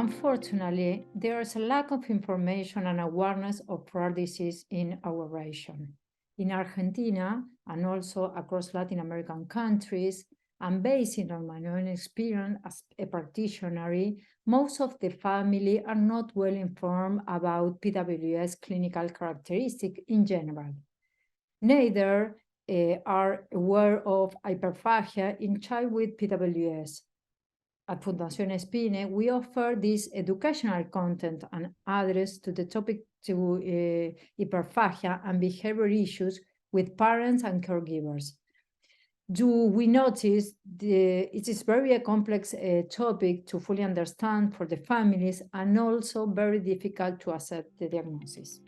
unfortunately, there is a lack of information and awareness of rare disease in our region. In Argentina, and also across Latin American countries, and based on my own experience as a practitioner, most of the family are not well informed about PWS clinical characteristics in general. Neither are aware of hyperphagia in child with PWS. At Fundación Spine, we offer this educational content and address to the topic to hyperphagia and behavior issues with parents and caregivers. Do we notice it is very a complex topic to fully understand for the families and also very difficult to accept the diagnosis.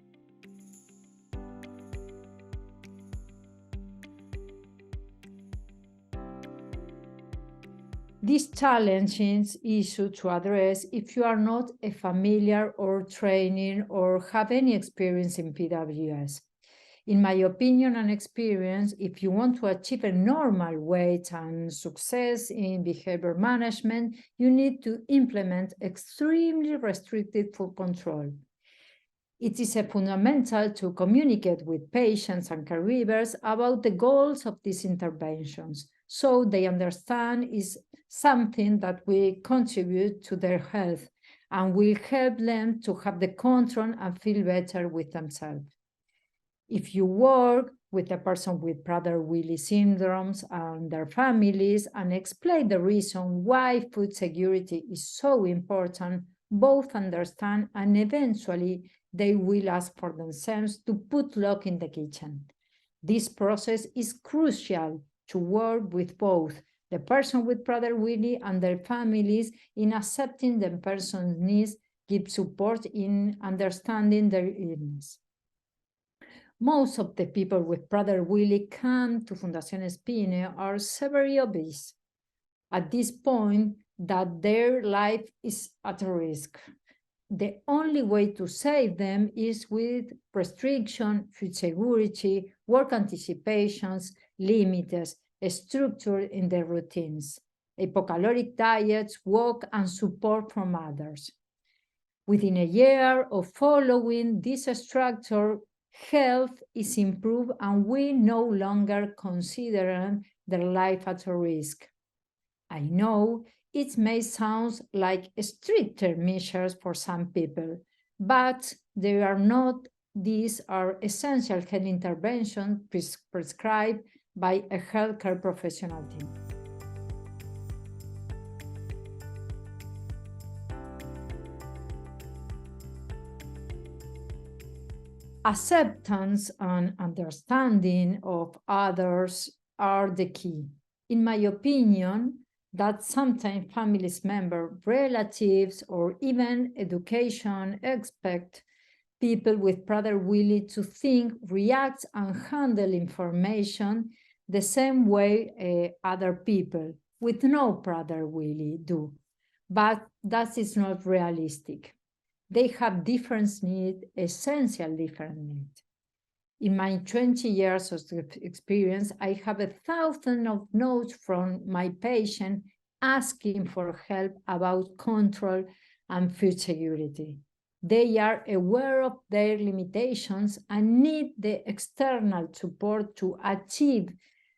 This challenging issue to address if you are not a familiar or training or have any experience in PWS. In my opinion and experience, if you want to achieve a normal weight and success in behavior management, you need to implement extremely restricted food control. It is fundamental to communicate with patients and caregivers about the goals of these interventions, so they understand is something that will contribute to their health and will help them to have the control and feel better with themselves. If you work with a person with prader-willi syndromes and their families and explain the reason why food security is so important, both understand and eventually they will ask for themselves to put lock in the kitchen. This process is crucial to work with both the person with prader-willi and their families in accepting the person's needs, give support in understanding their illness. Most of the people with prader-willi come to Fundación Spine are severely obese. At this point, that their life is at risk. The only way to save them is with restriction, food security, work anticipations, limits, structure in their routines, hypocaloric diets, walk, and support from others. Within a year of following this structure, health is improved and we no longer consider their life at risk. I know it may sound like stricter measures for some people, but they are not. These are essential health interventions prescribed by a healthcare professional team. Acceptance and understanding of others are the key. In my opinion, that sometimes families members, relatives, or even education expect people with prader-willi to think, react, and handle information the same way other people with no prader-willi do. But that is not realistic. They have different needs, essential different needs. In my 20 years of experience, I have 1,000 of notes from my patients asking for help about control and food security. They are aware of their limitations and need the external support to achieve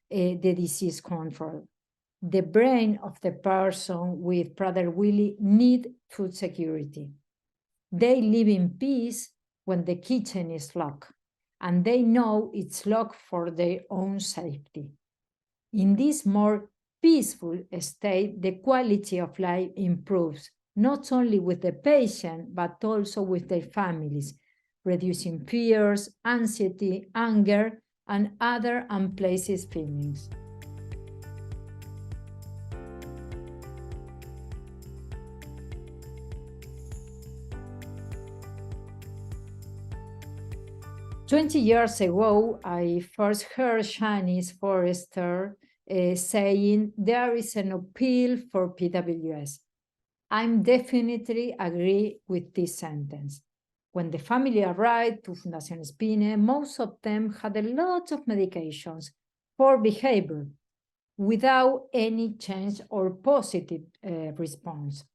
the disease control. The brain of the person with prader-willi needs food security. They live in peace when the kitchen is locked, and they know it's locked for their own safety. In this more peaceful state, the quality of life improves, not only with the patient, but also with their families, reducing fears, anxiety, anger, and other unpleasant feelings. "20 years ago, I first heard Janice Forrester saying there is an appeal for PWS. I'm definitely agree with this sentence. When the family arrived to Fundación Spine, most of them had a lot of medications for behavior without any change or positive response.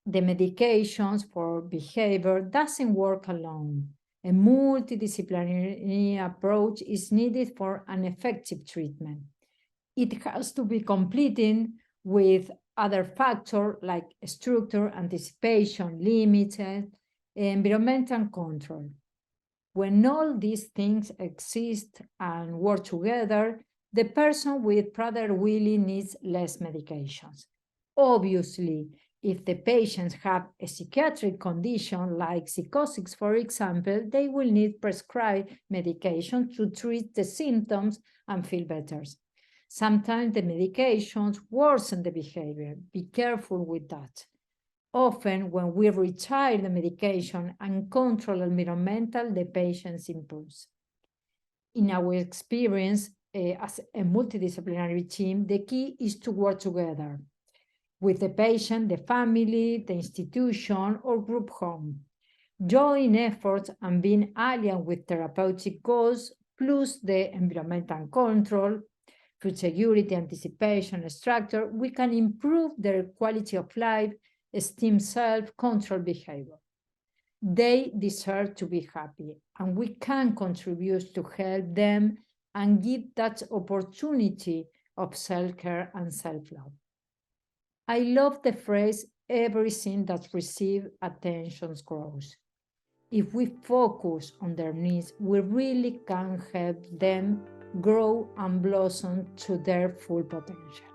The medications for behavior doesn't work alone. A multidisciplinary approach is needed for an effective treatment. It has to be completed with other factors like structure, anticipation, limited, environmental control. When all these things exist and work together, the person with prader-willi needs less medications. Obviously, if the patients have a psychiatric condition like psychosis, for example, they will need prescribed medication to treat the symptoms and feel better. Sometimes the medications worsen the behavior. Be careful with that. Often, when we retire the medication and control environmental, the patient improves. In our experience as a multidisciplinary team, the key is to work together with the patient, the family, the institution, or group home. Joint efforts and being aligned with therapeutic goals, plus the environmental control, food security, anticipation, structure, we can improve their quality of life, esteem, self-control behavior. They deserve to be happy, and we can contribute to help them and give that opportunity of self-care and self-love. I love the phrase, everything that receives attention grows. If we focus on their needs, we really can help them grow and blossom to their full potential.